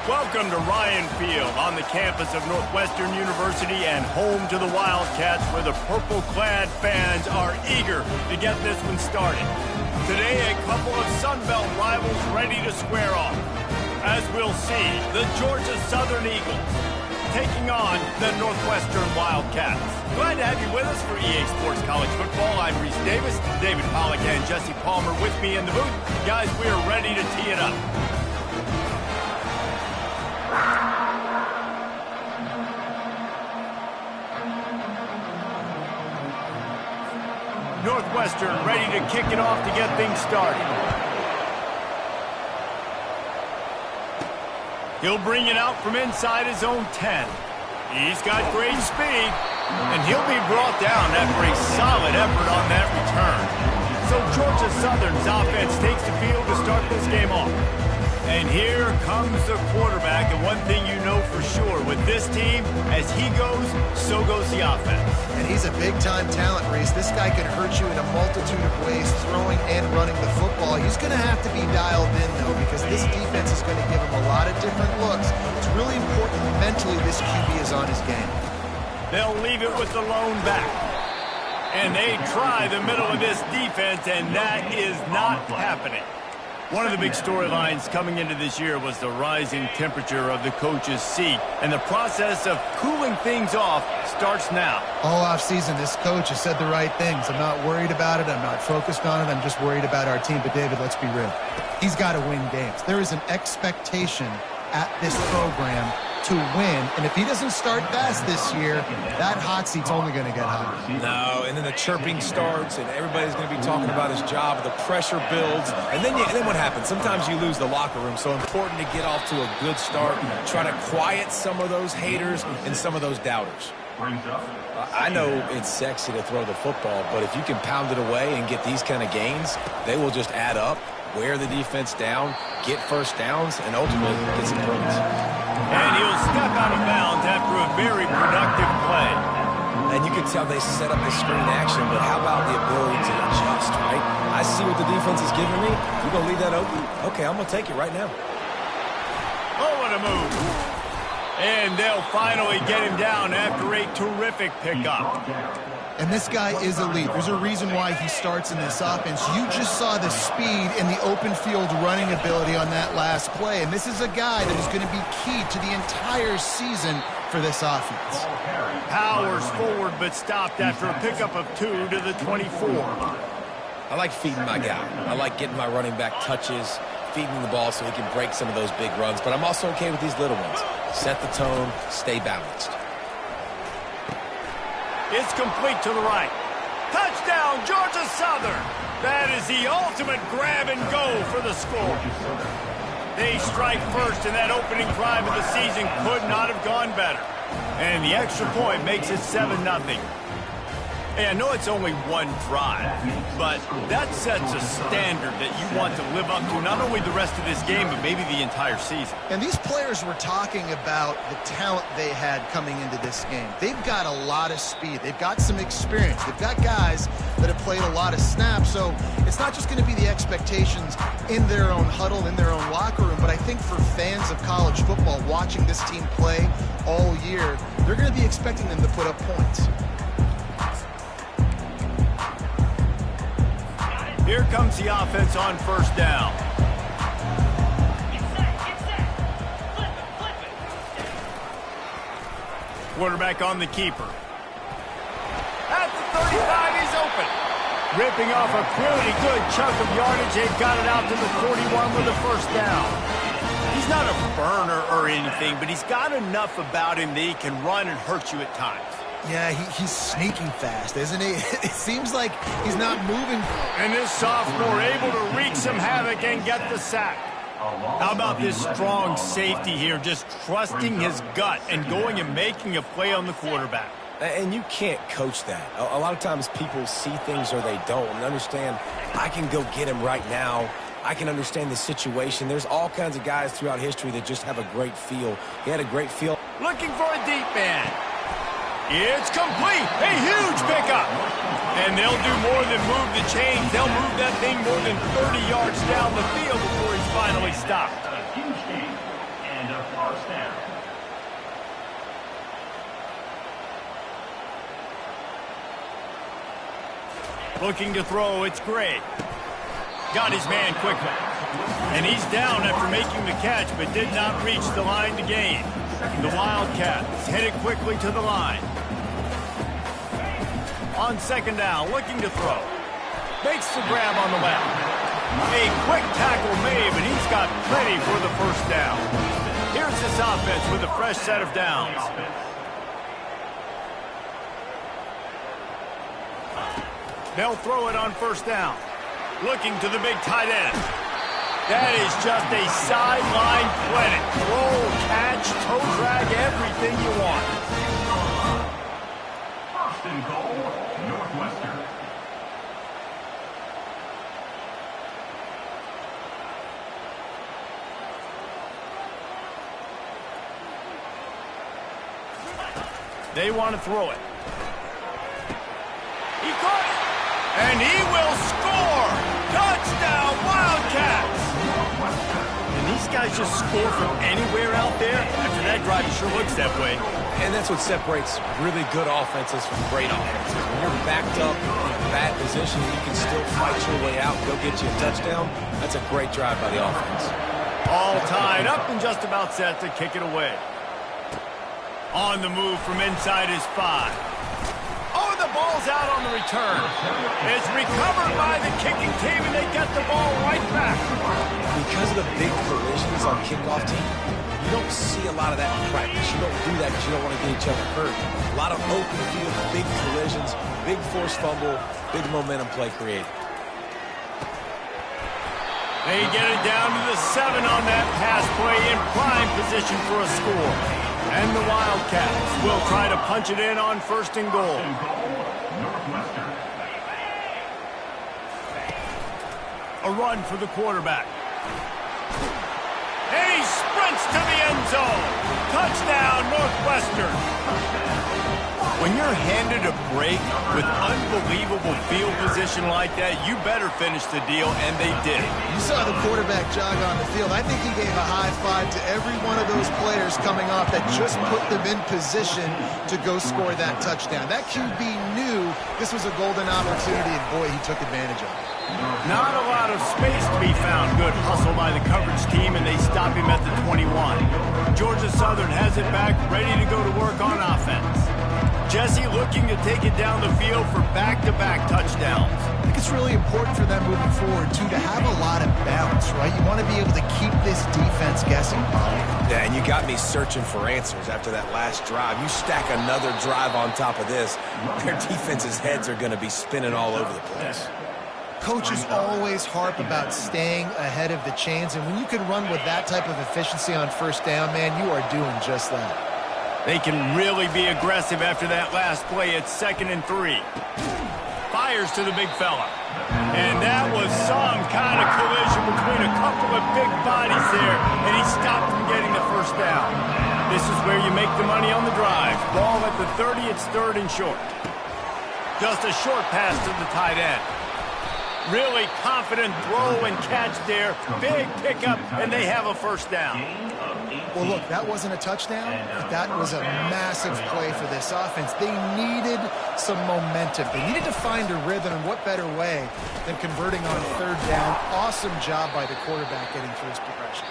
Welcome to Ryan Field on the campus of Northwestern University and home to the Wildcats, where the purple-clad fans are eager to get this one started. Today, a couple of Sun Belt rivals ready to square off. As we'll see, the Georgia Southern Eagles taking on the Northwestern Wildcats. Glad to have you with us for EA Sports College Football. I'm Reese Davis, David Pollack and Jesse Palmer with me in the booth. Guys, we are ready to tee it up. Northwestern ready to kick it off to get things started. He'll bring it out from inside his own 10. He's got great speed, and he'll be brought down after a solid effort on that return. So Georgia Southern's offense takes the field to start this game off. And here comes the quarterback, and one thing you know for sure, with this team, as he goes, so goes the offense. And he's a big-time talent, Reese. This guy can hurt you in a multitude of ways, throwing and running the football. He's going to have to be dialed in, though, because this defense is going to give him a lot of different looks. It's really important mentally this QB is on his game. They'll leave it with the lone back. And they try the middle of this defense, and that is not happening. One of the big storylines coming into this year was the rising temperature of the coach's seat, and the process of cooling things off starts now. All offseason, this coach has said the right things. I'm not worried about it. I'm not focused on it. I'm just worried about our team. But, David, let's be real. He's got to win games. There is an expectation at this program to win, and if he doesn't start fast this year, that hot seat's only going to get hotter. No, and then the chirping starts, and everybody's going to be talking about his job, the pressure builds, and then what happens? Sometimes you lose the locker room, so important to get off to a good start, try to quiet some of those haters and some of those doubters. I know it's sexy to throw the football, but if you can pound it away and get these kind of gains, they will just add up, wear the defense down, get first downs, and ultimately get some points. And he'll step out of bounds after a very productive play. And you can tell they set up the screen action, but how about the ability to adjust, right? I see what the defense is giving me. You're going to leave that open? Okay, I'm going to take it right now. Oh, what a move. And they'll finally get him down after a terrific pickup. And this guy is elite. There's a reason why he starts in this offense. You just saw the speed and the open field running ability on that last play. And this is a guy that is going to be key to the entire season for this offense. Powers forward, but stopped after a pickup of 2 to the 24. I like feeding my guy. I like getting my running back touches, feeding the ball so he can break some of those big runs. But I'm also okay with these little ones. Set the tone, stay balanced. It's complete to the right. Touchdown, Georgia Southern. That is the ultimate grab and go for the score. They strike first, and that opening drive of the season could not have gone better. And the extra point makes it 7-0. Hey, I know it's only one drive, but that sets a standard that you want to live up to not only the rest of this game, but maybe the entire season. And these players were talking about the talent they had coming into this game. They've got a lot of speed. They've got some experience. They've got guys that have played a lot of snaps, so it's not just going to be the expectations in their own huddle, in their own locker room, but I think for fans of college football watching this team play all year, they're going to be expecting them to put up points. Here comes the offense on first down. Quarterback on the keeper. At the 35, he's open. Ripping off a pretty good chunk of yardage. They've got it out to the 41 with a first down. He's not a burner or anything, but he's got enough about him that he can run and hurt you at times. Yeah, he's sneaking fast, isn't he? It seems like he's not moving. And this sophomore able to wreak some havoc and get the sack. How about this strong safety here, just trusting his gut and going and making a play on the quarterback. And you can't coach that. A lot of times people see things or they don't. And understand, I can go get him right now. I can understand the situation. There's all kinds of guys throughout history that just have a great feel. He had a great feel. Looking for a deep man. It's complete. A huge pickup. And they'll do more than move the chains. They'll move that thing more than 30 yards down the field before he's finally stopped. And a first down. Looking to throw, it's Gray. Got his man quickly. And he's down after making the catch, but did not reach the line to gain. The Wildcats headed quickly to the line. On second down, looking to throw. Makes the grab on the left. A quick tackle made, but he's got plenty for the first down. Here's this offense with a fresh set of downs. They'll throw it on first down. Looking to the big tight end. That is just a sideline clinic. Roll, catch, toe drag, everything you want. First and goal, Northwestern. They want to throw it. He caught it. And he will score! Touchdown, Wildcats! And these guys just score from anywhere out there? After that drive, it sure looks that way. And that's what separates really good offenses from great offenses. When you're backed up in a bad position, you can still fight your way out and go get you a touchdown. That's a great drive by the offense. All tied up and just about set to kick it away. On the move from inside his 5. Oh, the ball's out on the return. It's recovered by the kicking team, and they get the ball right back. Because of the big collisions on kickoff team, you don't see a lot of that in practice. You don't do that because you don't want to get each other hurt. A lot of open field, big collisions, big forced fumble, big momentum play created. They get it down to the 7 on that pass play in prime position for a score. And the Wildcats will try to punch it in on first and goal. Northwestern. A run for the quarterback. And he sprints to the end zone. Touchdown, Northwestern. When you're handed a break with unbelievable field position like that, you better finish the deal, and they did. You saw the quarterback jog on the field. I think he gave a high five to every one of those players coming off that just put them in position to go score that touchdown. That QB knew this was a golden opportunity, and boy, he took advantage of it. Not a lot of space to be found. Good hustle by the coverage team, and they stop him at the 21. Georgia Southern has it back, ready to go to work on offense. Jesse looking to take it down the field for back-to-back touchdowns. I think it's really important for them moving forward, too, to have a lot of balance, right? You want to be able to keep this defense guessing. Yeah, and you got me searching for answers after that last drive. You stack another drive on top of this, their defense's heads are going to be spinning all over the place. Coaches always harp about staying ahead of the chains, and when you can run with that type of efficiency on first down, man, you are doing just that. They can really be aggressive after that last play. It's 2nd and 3. Fires to the big fella. And that was some kind of collision between a couple of big bodies there, and he stopped from getting the first down. This is where you make the money on the drive. Ball at the 30, it's 3rd and short. Just a short pass to the tight end. Really confident throw and catch there. Big pickup, and they have a first down. Well, look, that wasn't a touchdown, but that was a massive play for this offense. They needed some momentum. They needed to find a rhythm, and what better way than converting on 3rd down. Awesome job by the quarterback getting through his progression.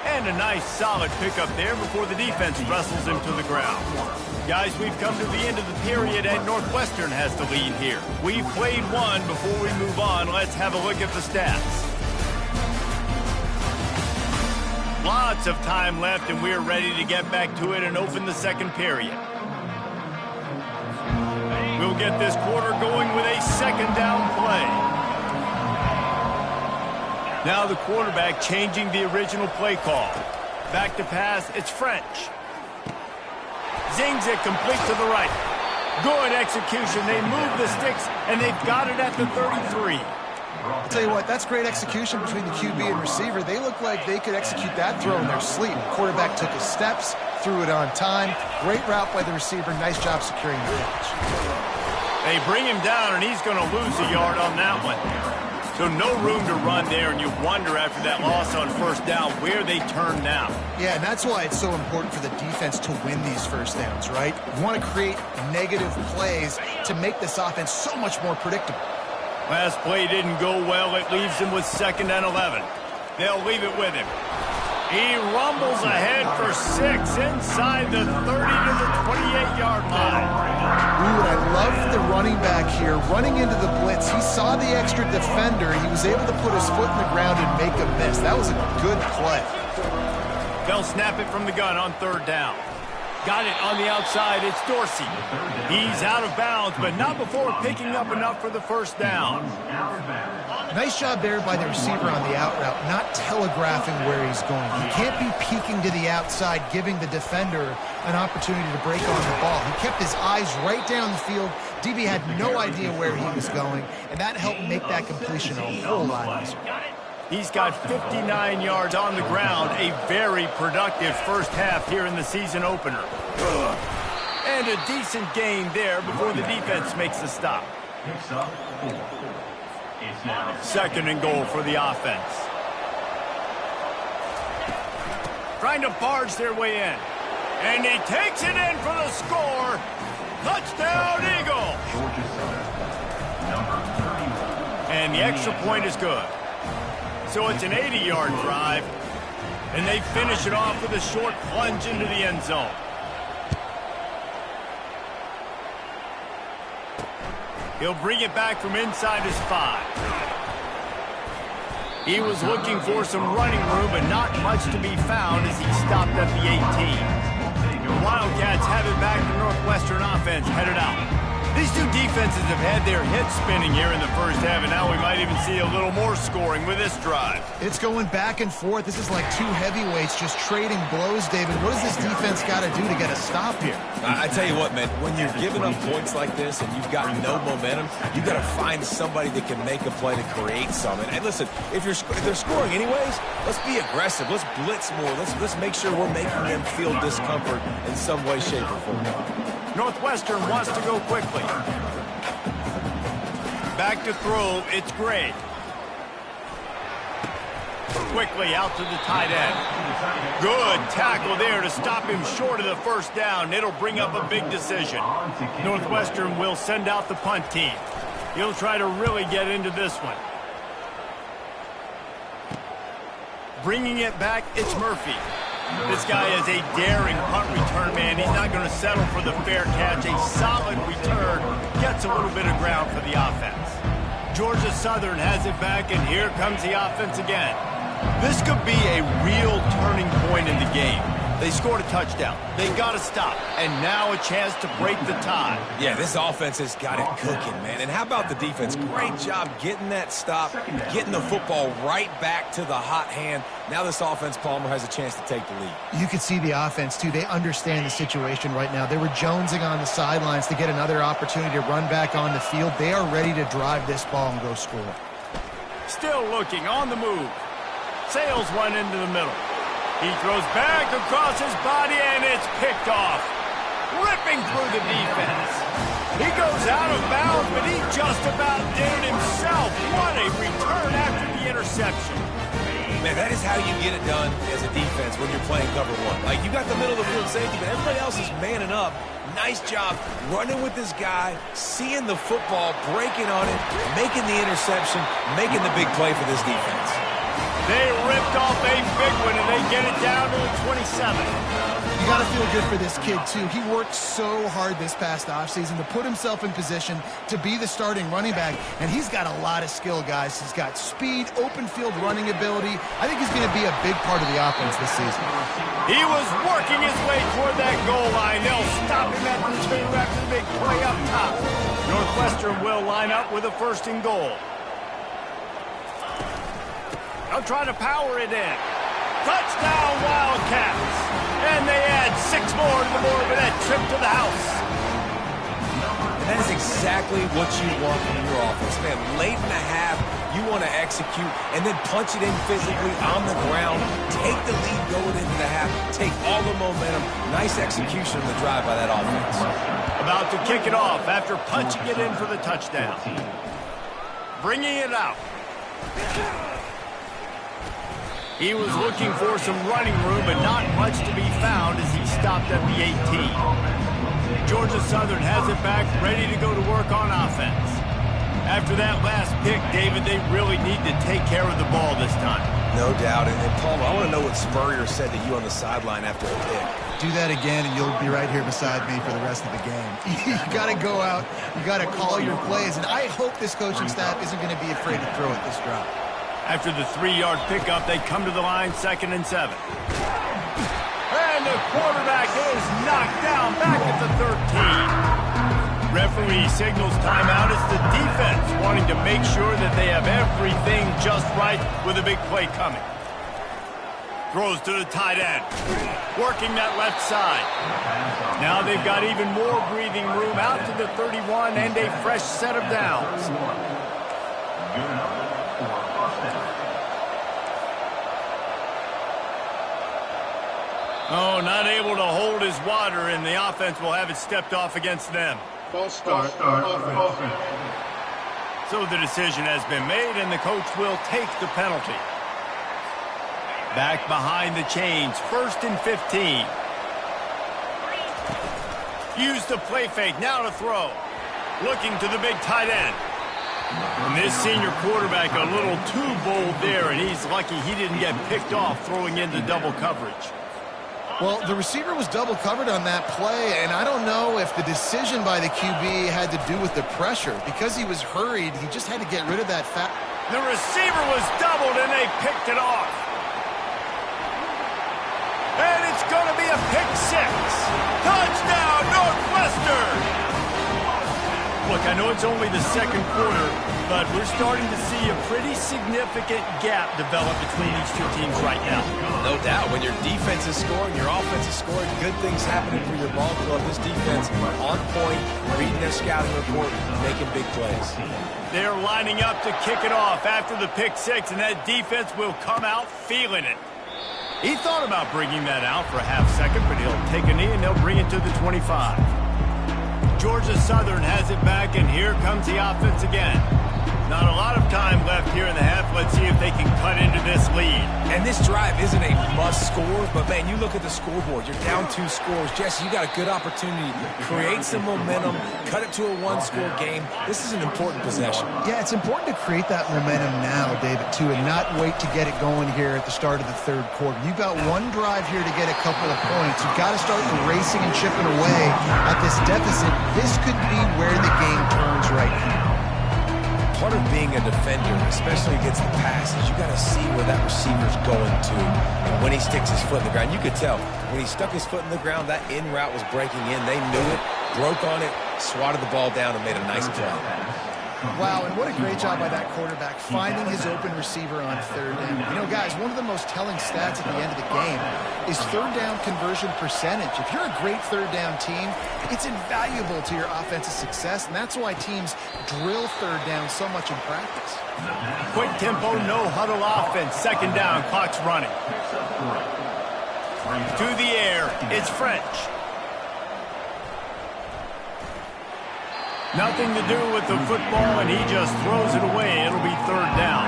And a nice solid pickup there before the defense wrestles him to the ground. Guys, we've come to the end of the period, and Northwestern has the lead here. We've played one. Before we move on, let's have a look at the stats. Lots of time left, and we're ready to get back to it and open the second period. We'll get this quarter going with a 2nd down play. Now the quarterback changing the original play call. Back to pass, it's French. Zings it complete to the right. Good execution. They move the sticks, and they've got it at the 33. I'll tell you what, that's great execution between the QB and receiver. They look like they could execute that throw in their sleep. The quarterback took his steps, threw it on time. Great route by the receiver. Nice job securing the catch. They bring him down, and he's going to lose a yard on that one. So no room to run there, and you wonder after that loss on first down where they turn now. Yeah, and that's why it's so important for the defense to win these first downs, right? You want to create negative plays to make this offense so much more predictable. Last play didn't go well. It leaves him with 2nd and 11. They'll leave it with him. He rumbles ahead for 6 inside the 30 to the 28-yard line. Ooh, and I love the running back here. Running into the blitz, he saw the extra defender. He was able to put his foot in the ground and make a miss. That was a good play. They'll snap it from the gun on 3rd down. Got it on the outside. It's Dorsey. He's out of bounds, but not before picking up enough for the first down. Nice job there by the receiver on the out route, not telegraphing where he's going. He can't be peeking to the outside, giving the defender an opportunity to break on the ball. He kept his eyes right down the field. DB had no idea where he was going, and that helped make that completion a whole lot easier. He's got 59 yards on the ground, a very productive first half here in the season opener. And a decent gain there before the defense makes the stop. 2nd and goal for the offense. Trying to barge their way in. And he takes it in for the score. Touchdown, Eagle! And the extra point is good. So it's an 80-yard drive, and they finish it off with a short plunge into the end zone. He'll bring it back from inside his 5. He was looking for some running room, but not much to be found as he stopped at the 18. The Wildcats have it back. The Northwestern offense headed out. These two defenses have had their heads spinning here in the first half, and now we might even see a little more scoring with this drive. It's going back and forth. This is like two heavyweights just trading blows, David. What does this defense got to do to get a stop here? I tell you what, man, when you're giving up points like this and you've got no momentum, you've got to find somebody that can make a play to create something. And listen, if they're scoring anyways, let's be aggressive. Let's blitz more. Let's make sure we're making them feel discomfort in some way, shape, or form. Northwestern wants to go quickly. Back to throw, it's Gray. Quickly out to the tight end. Good tackle there to stop him short of the first down. It'll bring up a big decision. Northwestern will send out the punt team. He'll try to really get into this one. Bringing it back, it's Murphy. This guy is a daring punt return man. He's not going to settle for the fair catch. A solid return gets a little bit of ground for the offense. Georgia Southern has it back, and here comes the offense again. This could be a real turning point in the game. They scored a touchdown. They got to stop, and now a chance to break the tie. Yeah, this offense has got it cooking, man. And how about the defense? Great job getting that stop, getting the football right back to the hot hand. Now this offense, Palmer, has a chance to take the lead. You can see the offense, too. They understand the situation right now. They were jonesing on the sidelines to get another opportunity to run back on the field. They are ready to drive this ball and go score. Still looking on the move. Sails one into the middle. He throws back across his body, and it's picked off. Ripping through the defense. He goes out of bounds, but he just about did it himself. What a return after the interception. Man, that is how you get it done as a defense when you're playing cover one. Like, you got the middle of the field safety, but everybody else is manning up. Nice job running with this guy, seeing the football, breaking on it, making the interception, making the big play for this defense. They ripped off a big one, and they get it down to the 27. You got to feel good for this kid, too. He worked so hard this past offseason to put himself in position to be the starting running back, and he's got a lot of skill, guys. He's got speed, open field running ability. I think he's going to be a big part of the offense this season. He was working his way toward that goal line. They'll stop him at the 2 after the big play up top. Northwestern will line up with a 1st and goal. They'll try to power it in. Touchdown, Wildcats. And they add 6 more to the board with that trip to the house. And that is exactly what you want from your offense, man. Late in the half, you want to execute and then punch it in physically on the ground. Take the lead going into the half. Take all the momentum. Nice execution on the drive by that offense. About to kick it off after punching it in for the touchdown. Bringing it out. He was looking for some running room, but not much to be found as he stopped at the 18. Georgia Southern has it back, ready to go to work on offense. After that last pick, David, they really need to take care of the ball this time. No doubt. And Paul, I want to know what Spurrier said to you on the sideline after the pick. Do that again, and you'll be right here beside me for the rest of the game. You got to go out. You got to call your plays. And I hope this coaching staff isn't going to be afraid to throw at this drop. After the 3-yard pickup, they come to the line, 2nd and 7. And the quarterback is knocked down back at the 13. Referee signals timeout. It's the defense wanting to make sure that they have everything just right with a big play coming. Throws to the tight end. Working that left side. Now they've got even more breathing room out to the 31 and a fresh set of downs. Oh, not able to hold his water, and the offense will have it stepped off against them. False start. Offense. So the decision has been made, and the coach will take the penalty. Back behind the chains, 1st and 15. Use the play fake, now to throw. Looking to the big tight end. And this senior quarterback a little too bold there, and he's lucky he didn't get picked off throwing into double coverage. Well, the receiver was double covered on that play, and I don't know if the decision by the QB had to do with the pressure. Because he was hurried, he just had to get rid of that fat. The receiver was doubled, and they picked it off. And it's going to be a pick 6. Touchdown, Northwestern! Look, I know it's only the 2nd quarter, but we're starting to see a pretty significant gap develop between these two teams right now. No doubt. When your defense is scoring, your offense is scoring, good things happening for your ball club. This defense on point, reading their scouting report, making big plays. They're lining up to kick it off after the pick 6, and that defense will come out feeling it. He thought about bringing that out for a half second, but he'll take a knee and they'll bring it to the 25. Georgia Southern has it back, and here comes the offense again. Not a lot of time left here in the half. Let's see if they can cut into this lead. And this drive isn't a must score, but, man, you look at the scoreboard. You're down 2 scores. Jesse, you got a good opportunity to create some momentum, cut it to a 1-score game. This is an important possession. Yeah, it's important to create that momentum now, David, too, and not wait to get it going here at the start of the 3rd quarter. You've got one drive here to get a couple of points. You've got to start racing and chipping away at this deficit. This could be where the game turns right here. Part of being a defender, especially against the pass, is you got to see where that receiver's going to. And when he sticks his foot in the ground, you could tell. When he stuck his foot in the ground, that in route was breaking in. They knew it, broke on it, swatted the ball down, and made a nice play. Wow, and what a great job by that quarterback, finding his open receiver on 3rd down. You know, guys, one of the most telling stats at the end of the game is 3rd down conversion percentage. If you're a great 3rd down team, it's invaluable to your offensive success, and that's why teams drill 3rd down so much in practice. Quick tempo, no huddle offense. 2nd down, clock's running. To the air, it's French. Nothing to do with the football, and he just throws it away. It'll be 3rd down.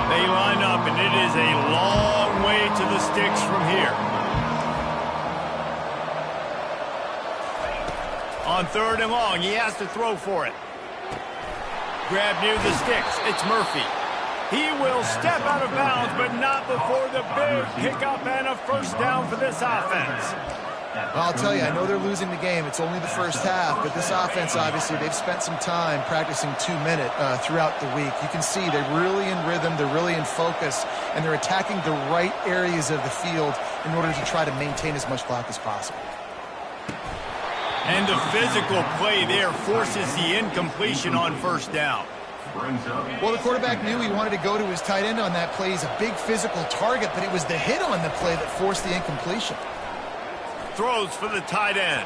They line up, and it is a long way to the sticks from here. On 3rd and long, he has to throw for it. Grab near the sticks. It's Murphy. He will step out of bounds, but not before the big pickup and a 1st down for this offense. Well, I'll tell you, I know they're losing the game. It's only the 1st half, but this offense, obviously, they've spent some time practicing 2-minute throughout the week. You can see they're really in rhythm, they're really in focus, and they're attacking the right areas of the field in order to try to maintain as much clock as possible. And the physical play there forces the incompletion on 1st down. Well, the quarterback knew he wanted to go to his tight end on that play. He's a big physical target, but it was the hit on the play that forced the incompletion. Throws for the tight end.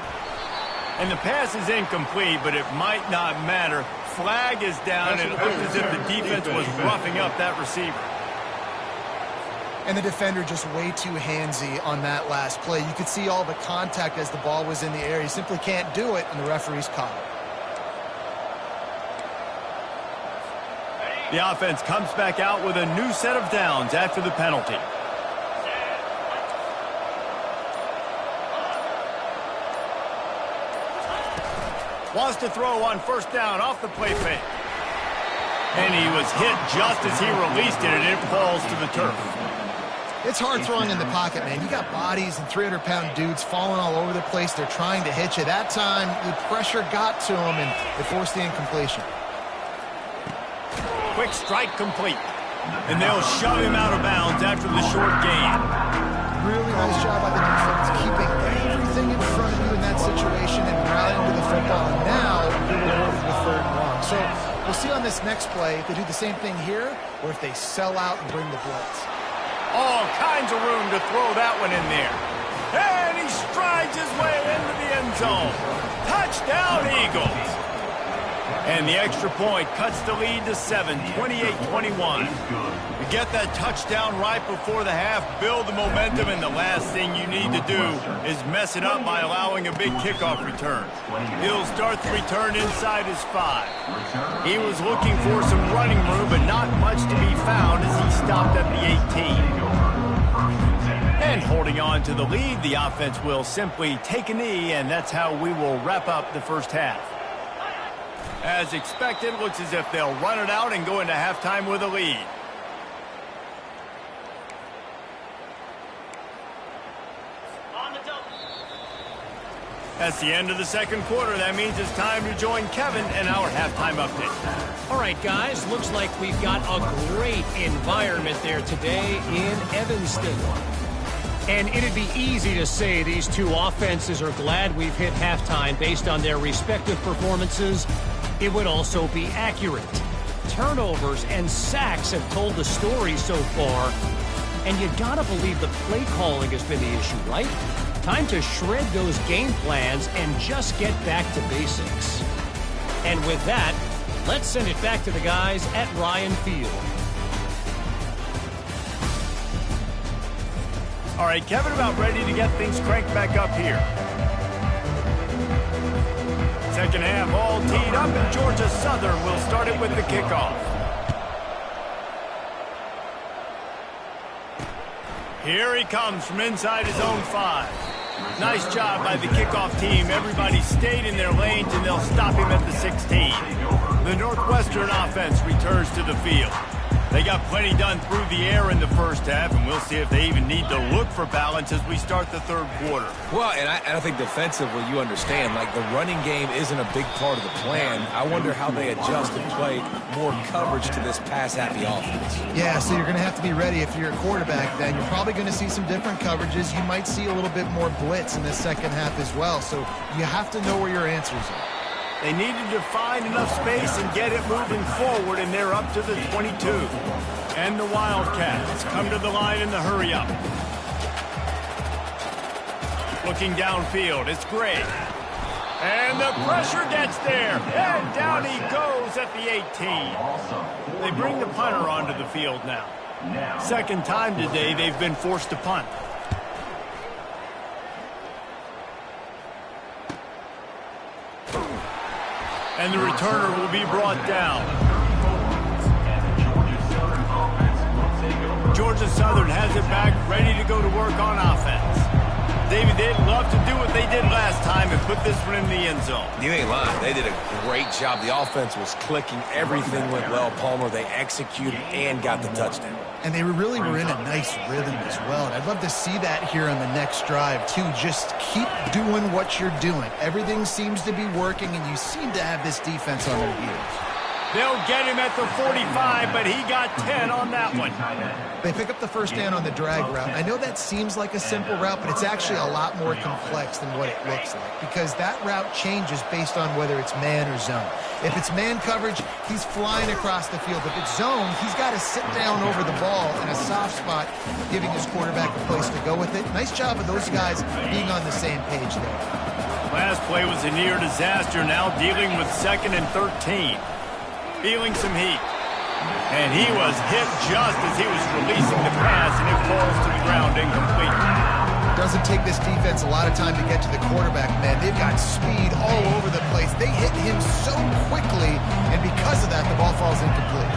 And the pass is incomplete, but it might not matter. Flag is down, and it looks as if the defense was roughing up that receiver. And the defender just way too handsy on that last play. You could see all the contact as the ball was in the air. He simply can't do it, and the referee's caught it. The offense comes back out with a new set of downs after the penalty. Wants to throw on first down off the play fake. And he was hit just as he released it, and it falls to the turf. It's hard throwing in the pocket, man. You got bodies and 300-pound dudes falling all over the place. They're trying to hit you. That time, the pressure got to him, and it forced the incompletion. Quick strike complete. And they'll shove him out of bounds after the short gain. Really nice job by the defense, keeping everything in front of you in that situation and rallying to the football. And now, you're rewarded with 3rd and long. So, we'll see on this next play if they do the same thing here or if they sell out and bring the blitz. All kinds of room to throw that one in there. And he strides his way into the end zone. Touchdown, Eagles. And the extra point cuts the lead to 7, 28-21. You get that touchdown right before the half, build the momentum, and the last thing you need to do is mess it up by allowing a big kickoff return. He'll start the return inside his 5. He was looking for some running room, but not much to be found as he stopped at the 18. And holding on to the lead, the offense will simply take a knee, and that's how we will wrap up the first half. As expected, looks as if they'll run it out and go into halftime with a lead. That's the end of the second quarter. That means it's time to join Kevin in our halftime update. All right, guys, looks like we've got a great environment there today in Evanston. And it'd be easy to say these two offenses are glad we've hit halftime based on their respective performances. It would also be accurate. Turnovers and sacks have told the story so far. And you gotta believe the play calling has been the issue, right? Time to shred those game plans and just get back to basics. And with that, let's send it back to the guys at Ryan Field. All right, Kevin, about ready to get things cranked back up here. Second half all teed up, and Georgia Southern will start it with the kickoff. Here he comes from inside his own 5. Nice job by the kickoff team. Everybody stayed in their lanes, and they'll stop him at the 16. The Northwestern offense returns to the field. They got plenty done through the air in the first half, and we'll see if they even need to look for balance as we start the third quarter. Well, and I think defensively, you understand, like the running game isn't a big part of the plan. I wonder how they adjust and play more coverage to this pass-happy offense. Yeah, so you're going to have to be ready if you're a quarterback then. You're probably going to see some different coverages. You might see a little bit more blitz in the second half as well, so you have to know where your answers are. They needed to find enough space and get it moving forward, and they're up to the 22. And the Wildcats come to the line in the hurry-up. Looking downfield, it's Gray. And the pressure gets there, and down he goes at the 18. They bring the punter onto the field now. Second time today they've been forced to punt. And the returner will be brought down. Georgia Southern has it back, ready to go to work on offense. David, they'd love to do what they did last time and put this one in the end zone. You ain't lying. They did a great job. The offense was clicking. Everything went well, Palmer. They executed and got the touchdown. And they really were in a nice rhythm as well. And I'd love to see that here on the next drive, too. Just keep doing what you're doing. Everything seems to be working, and you seem to have this defense on their heels. They'll get him at the 45, but he got 10 on that one. They pick up the first down on the drag route. I know that seems like a simple route, but it's actually a lot more complex than what it looks like, because that route changes based on whether it's man or zone. If it's man coverage, he's flying across the field. If it's zone, he's got to sit down over the ball in a soft spot, giving his quarterback a place to go with it. Nice job of those guys being on the same page there. Last play was a near disaster, now dealing with 2nd and 13. Feeling some heat. And he was hit just as he was releasing the pass, and it falls to the ground incomplete. Doesn't take this defense a lot of time to get to the quarterback, man. They've got speed all over the place. They hit him so quickly, and because of that, the ball falls incomplete.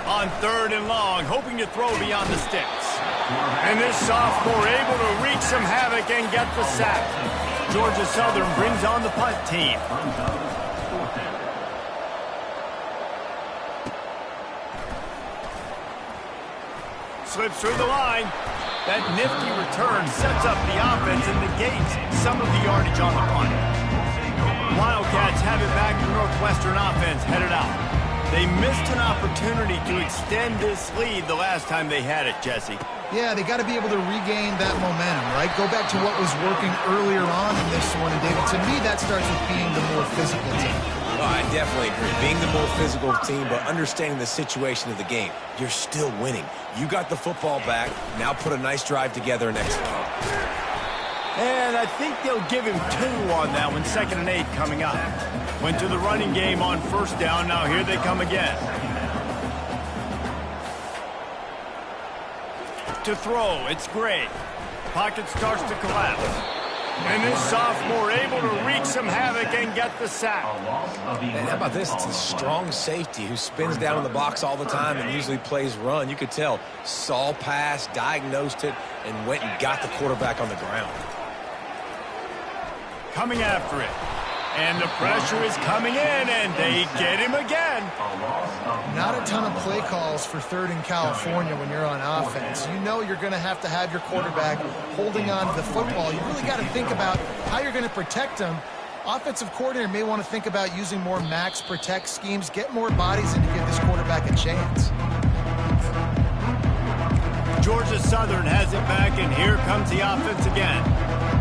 On 3rd and long, hoping to throw beyond the sticks. And this sophomore able to wreak some havoc and get the sack. Georgia Southern brings on the punt team. Slips through the line. That nifty return sets up the offense and negates some of the yardage on the punt. Wildcats have it back to Northwestern offense headed out. They missed an opportunity to extend this lead the last time they had it, Jesse. Yeah, they got to be able to regain that momentum, right? Go back to what was working earlier on in this one. And, David, to me, that starts with being the more physical team. Oh, I definitely agree. Being the more physical team, but understanding the situation of the game. You're still winning. You got the football back. Now put a nice drive together and execute. And I think they'll give him 2 on that one. 2nd and 8 coming up. Went to the running game on 1st down. Now here they come again. To throw, it's Gray. Pocket starts to collapse. And this sophomore able to wreak some havoc and get the sack. And how about this? It's a strong safety who spins down in the box all the time and usually plays run. You could tell, saw pass, diagnosed it, and went and got the quarterback on the ground. Coming after it. And the pressure is coming in, and they get him again. Not a ton of play calls for 3rd in California when you're on offense. You know you're going to have your quarterback holding on to the football. You really got to think about how you're going to protect him. Offensive coordinator may want to think about using more max protect schemes, get more bodies in to give this quarterback a chance. Georgia Southern has it back, and here comes the offense again.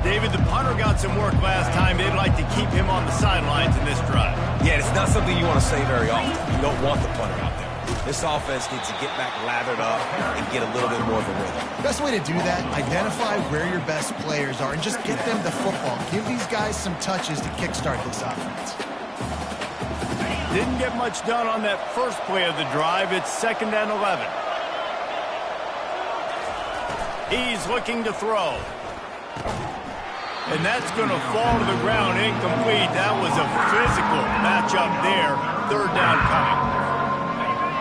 David, the punter got some work last time. They'd like to keep him on the sidelines in this drive. Yeah, it's not something you want to say very often. You don't want the punter out there. This offense needs to get back lathered up and get a little bit more of a rhythm. Best way to do that, identify where your best players are and just get them the football. Give these guys some touches to kickstart this offense. Didn't get much done on that first play of the drive. It's 2nd and 11. He's looking to throw. And that's going to fall to the ground incomplete. That was a physical matchup there. 3rd down coming.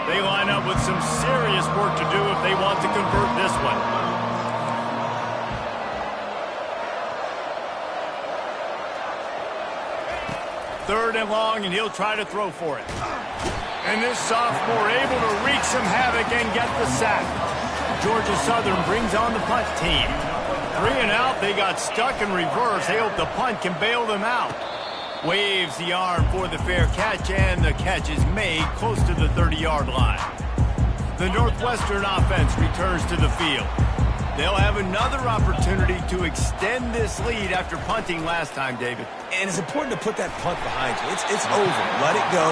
They line up with some serious work to do if they want to convert this one. Third and long, and he'll try to throw for it. And this sophomore able to wreak some havoc and get the sack. Georgia Southern brings on the punt team. 3 and out, they got stuck in reverse. They hope the punt can bail them out. Waves the arm for the fair catch, and the catch is made close to the 30-yard line. The Northwestern offense returns to the field. They'll have another opportunity to extend this lead after punting last time, David. And it's important to put that punt behind you. It's over. Let it go.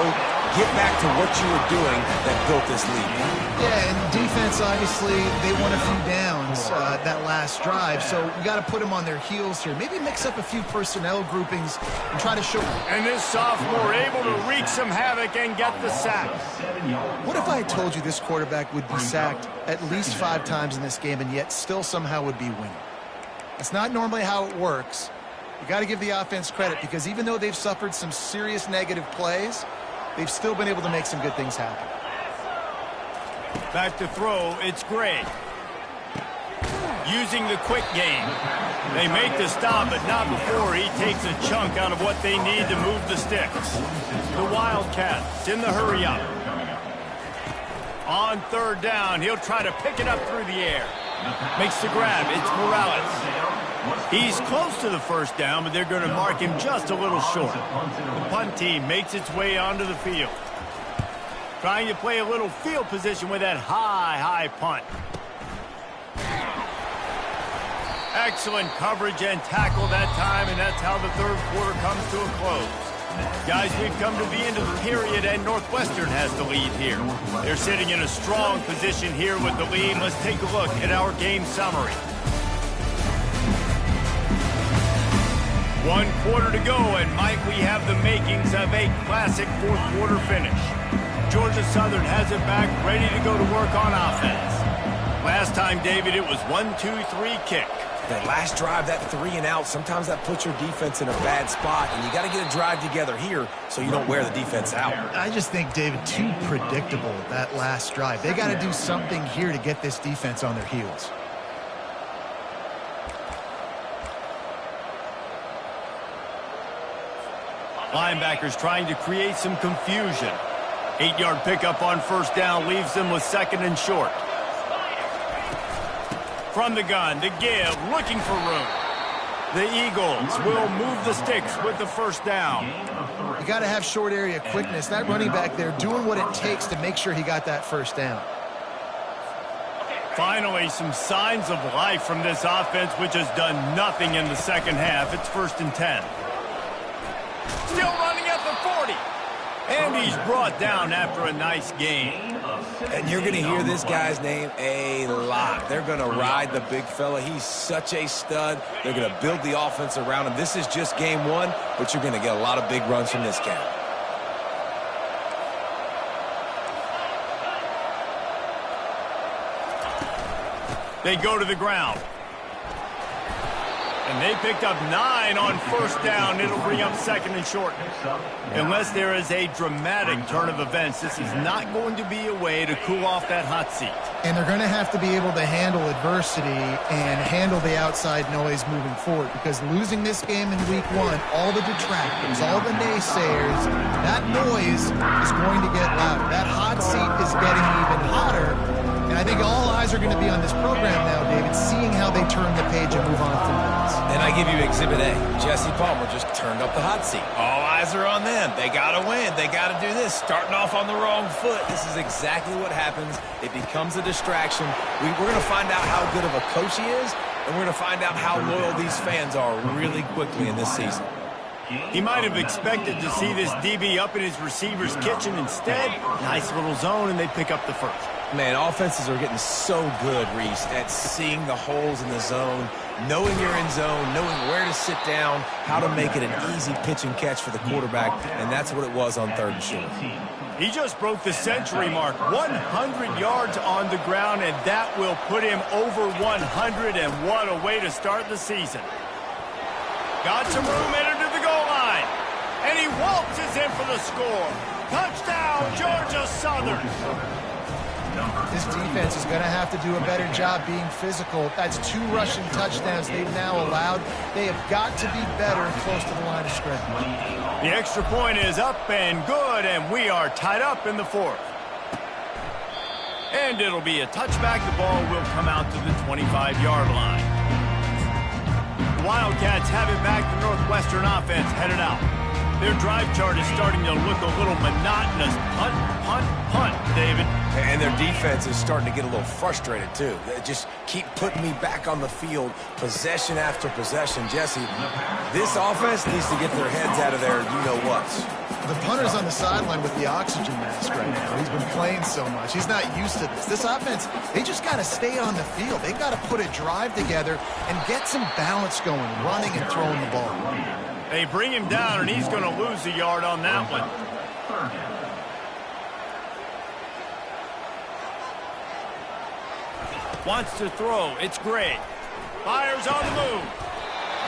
Get back to what you were doing that built this lead. Yeah, and defense, obviously, they won a few downs that last drive, so you got to put them on their heels here. Maybe mix up a few personnel groupings and try to show. And this sophomore able to wreak some havoc and get the sack. What if I told you this quarterback would be sacked at least 5 times in this game and yet still somehow would be winning? That's not normally how it works. You got to give the offense credit because even though they've suffered some serious negative plays, they've still been able to make some good things happen. Back to throw, it's Gray. Using the quick game. They make the stop, but not before he takes a chunk out of what they need to move the sticks. The Wildcats in the hurry up. On 3rd down, he'll try to pick it up through the air. Makes the grab, it's Morales. He's close to the 1st down, but they're going to mark him just a little short. The punt team makes its way onto the field. Trying to play a little field position with that high punt. Excellent coverage and tackle that time, and that's how the 3rd quarter comes to a close. Guys, we've come to the end of the period, and Northwestern has the lead here. They're sitting in a strong position here with the lead. Let's take a look at our game summary. 1 quarter to go, and might we have the makings of a classic 4th quarter finish. Georgia Southern has it back, ready to go to work on offense. Last time, David, it was 1-2-3 kick. That last drive, that 3 and out, sometimes that puts your defense in a bad spot, and you got to get a drive together here so you don't wear the defense out. I just think, David, too predictable, that last drive. They got to do something here to get this defense on their heels. Linebackers trying to create some confusion. 8-yard pickup on first down leaves them with 2nd and short. From the gun, to give, looking for room. The Eagles will move the sticks with the first down. You got to have short area quickness. That running back there doing what it takes to make sure he got that first down. Finally, some signs of life from this offense, which has done nothing in the second half. It's 1st and 10. Still running at the 40. And he's brought down after a nice gain. And you're going to hear this guy's name a lot. They're going to ride the big fella. He's such a stud. They're going to build the offense around him. This is just game 1, but you're going to get a lot of big runs from this guy. They go to the ground. And they picked up 9 on first down. It'll bring up 2nd and short. Unless there is a dramatic turn of events, this is not going to be a way to cool off that hot seat. And they're going to have to be able to handle adversity and handle the outside noise moving forward, because losing this game in week 1, all the detractors, all the naysayers, that noise is going to get louder. That hot seat is getting even hotter. And I think all eyes are going to be on this program now, David, seeing how they turn the page and move on from this. And I give you Exhibit A. Jesse Palmer just turned up the hot seat. All eyes are on them. They got to win. They got to do this. Starting off on the wrong foot. This is exactly what happens. It becomes a distraction. We're going to find out how good of a coach he is, and we're going to find out how loyal these fans are really quickly in this season. He might have expected to see this DB up in his receiver's kitchen. Instead, nice little zone, and they pick up the first. Man, offenses are getting so good, Reese, at seeing the holes in the zone, knowing you're in zone, knowing where to sit down, how to make it an easy pitch and catch for the quarterback, and that's what it was on 3rd and short. He just broke the century mark, 100 yards on the ground, and that will put him over 100, and what a way to start the season. Got some room, entered to the goal line, and he waltzes in for the score. Touchdown, Georgia Southern. This defense is going to have to do a better job being physical. That's 2 rushing touchdowns they've now allowed. They have got to be better close to the line of scrimmage. The extra point is up and good, and we are tied up in the 4th. And it'll be a touchback. The ball will come out to the 25-yard line. The Wildcats have it back. The Northwestern offense headed out. Their drive chart is starting to look a little monotonous. Punt, punt, punt, David. And their defense is starting to get a little frustrated, too. They just keep putting me back on the field, possession after possession. Jesse, this offense needs to get their heads out of their you-know-whats. The punter's on the sideline with the oxygen mask right now. He's been playing so much. He's not used to this. This offense, they just got to stay on the field. They've got to put a drive together and get some balance going, running and throwing the ball. They bring him down, and he's going to lose a yard on that one. Wants to throw. It's Gray. Fires on the move.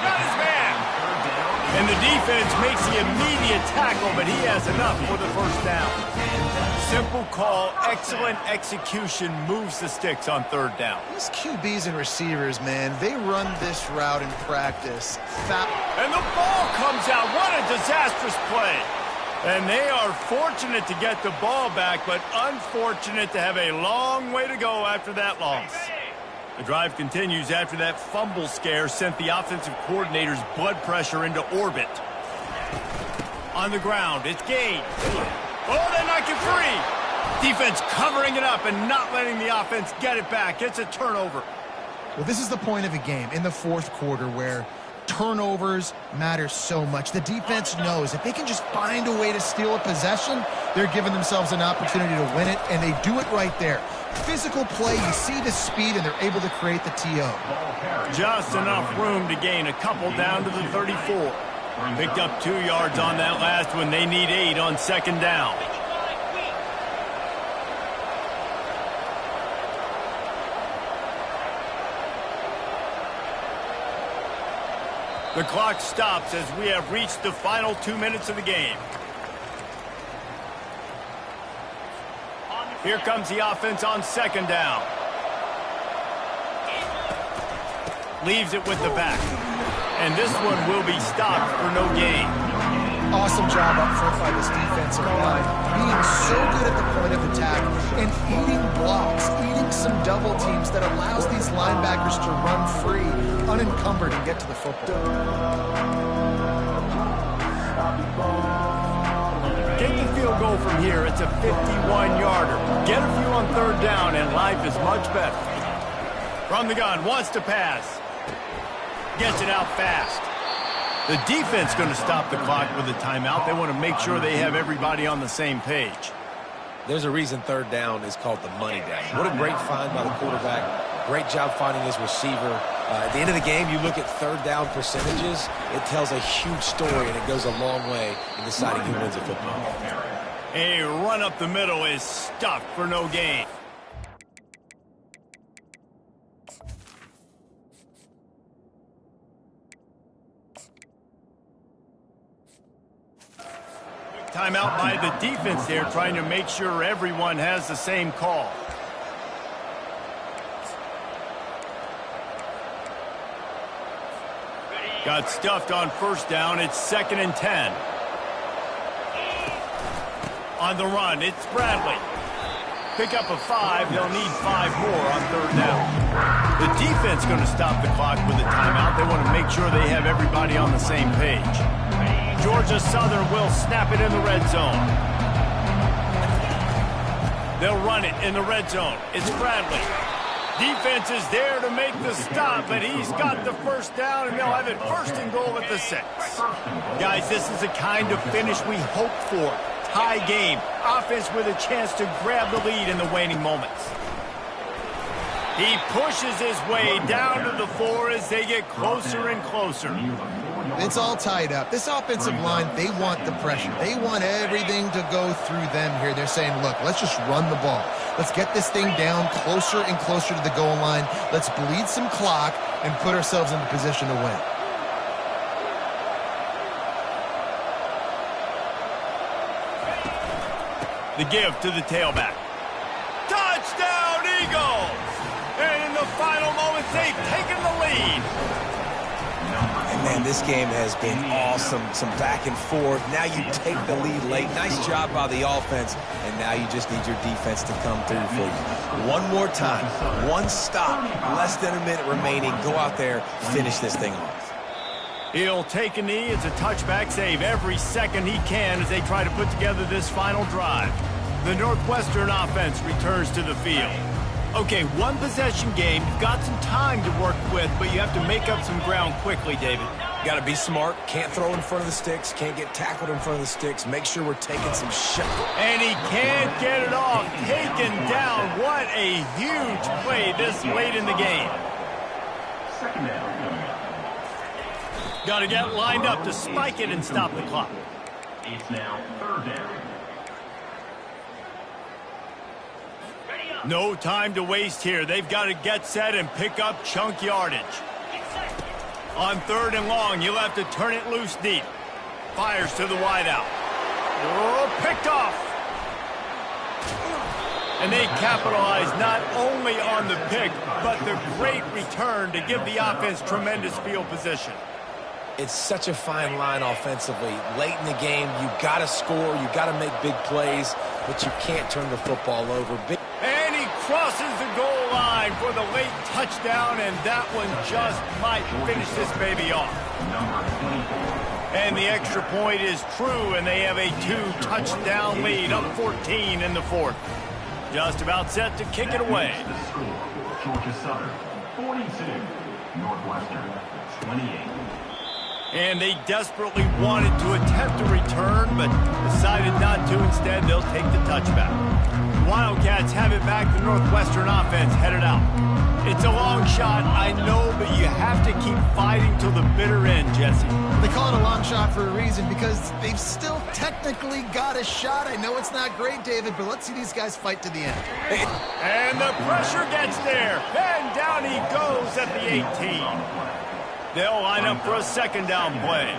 Got his man. And the defense makes the immediate tackle, but he has enough for the first down. Simple call, excellent execution, moves the sticks on 3rd down. These QBs and receivers, man, they run this route in practice. And the ball comes out. What a disastrous play. And they are fortunate to get the ball back, but unfortunate to have a long way to go after that loss. The drive continues after that fumble scare sent the offensive coordinator's blood pressure into orbit. On the ground, it's Gage. Oh, they knock it free. Defense covering it up and not letting the offense get it back. It's a turnover. Well, this is the point of a game in the 4th quarter where turnovers matter so much. The defense knows if they can just find a way to steal a possession, they're giving themselves an opportunity to win it, and they do it right there. Physical play, you see the speed, and they're able to create the TO. Just enough room to gain a couple down to the 34. Picked up 2 yards on that last one. They need 8 on 2nd down. The clock stops as we have reached the final 2 minutes of the game. Here comes the offense on second down. Leaves it with the back. And this one will be stopped for no gain. Awesome job up front by this defensive line. Being so good at the point of attack and eating blocks, eating some double teams that allows these linebackers to run free, unencumbered, and get to the football. Get the field goal from here. It's a 51-yarder. Get a few on third down, and life is much better. From the gun, wants to pass. Gets it out fast. The defense going to stop the clock with a timeout. They want to make sure they have everybody on the same page. There's a reason third down is called the money down. What a great find by the quarterback. Great job finding his receiver. At the end of the game, you look at third down percentages. It tells a huge story, and it goes a long way in deciding who wins a football game. A run up the middle is stuffed for no gain. Timeout by the defense there, trying to make sure everyone has the same call. Got stuffed on first down. It's 2nd and 10. On the run, it's Bradley. Pick up a 5. They'll need 5 more on third down. The defense going to stop the clock with a timeout. They want to make sure they have everybody on the same page. Georgia Southern will snap it in the red zone. They'll run it in the red zone. It's Bradley. Defense is there to make the stop, but he's got the first down, and they'll have it 1st and goal at the 6. Guys, this is the kind of finish we hope for. Tie game. Offense with a chance to grab the lead in the waning moments. He pushes his way down to the 4 as they get closer and closer. It's all tied up. This offensive line, they want the pressure. They want everything to go through them here. They're saying, look, let's just run the ball. Let's get this thing down closer and closer to the goal line. Let's bleed some clock and put ourselves in the position to win. The give to the tailback. Touchdown, Eagles! And in the final moments, they've taken the lead. And man, this game has been awesome. Some back and forth. Now you take the lead late. Nice job by the offense. And now you just need your defense to come through for you. One more time. One stop. Less than a minute remaining. Go out there. Finish this thing off. He'll take a knee. It's a touchback save every second he can as they try to put together this final drive. The Northwestern offense returns to the field. Okay, one possession game. You've got some time to work with, but you have to make up some ground quickly, David. Got to be smart. Can't throw in front of the sticks. Can't get tackled in front of the sticks. Make sure we're taking some shots. And he can't get it off. Taken down. What a huge play this late in the game. Got to get lined up to spike it and stop the clock. It's now 3rd down. No time to waste here. They've got to get set and pick up chunk yardage. On 3rd and long, you'll have to turn it loose deep. Fires to the wideout. Oh, picked off. And they capitalize not only on the pick, but the great return to give the offense tremendous field position. It's such a fine line offensively. Late in the game, you got to score, you got to make big plays, but you can't turn the football over. And he crosses the goal line for the late touchdown, and that one just might finish this baby off. And the extra point is true, and they have a 2-touchdown lead, up 14 in the 4th. Just about set to kick it away. The score, Georgia Southern, 42, Northwestern, 28. And they desperately wanted to attempt a return, but decided not to. Instead, they'll take the touchback. The Wildcats have it back. The Northwestern offense headed out. It's a long shot, I know, but you have to keep fighting till the bitter end, Jesse. They call it a long shot for a reason because they've still technically got a shot. I know it's not great, David, but let's see these guys fight to the end. And the pressure gets there. And down he goes at the 18. They'll line up for a second down play.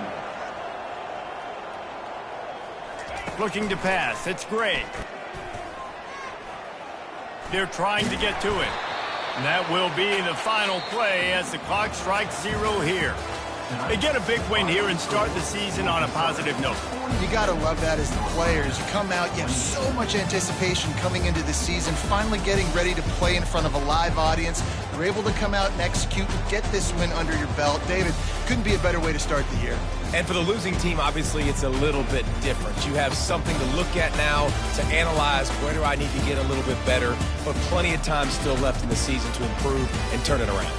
Looking to pass. It's Gray. They're trying to get to it. And that will be the final play as the clock strikes 0 here. They get a big win here and start the season on a positive note. You got to love that as the players. You come out, you have so much anticipation coming into the season, finally getting ready to play in front of a live audience. You're able to come out and execute and get this win under your belt. David, couldn't be a better way to start the year. And for the losing team, obviously, it's a little bit different. You have something to look at now to analyze where do I need to get a little bit better, but plenty of time still left in the season to improve and turn it around.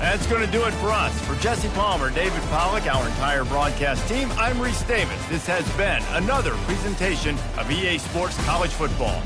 That's going to do it for us. For Jesse Palmer, David Pollack, our entire broadcast team, I'm Reese Davis. This has been another presentation of EA Sports College Football.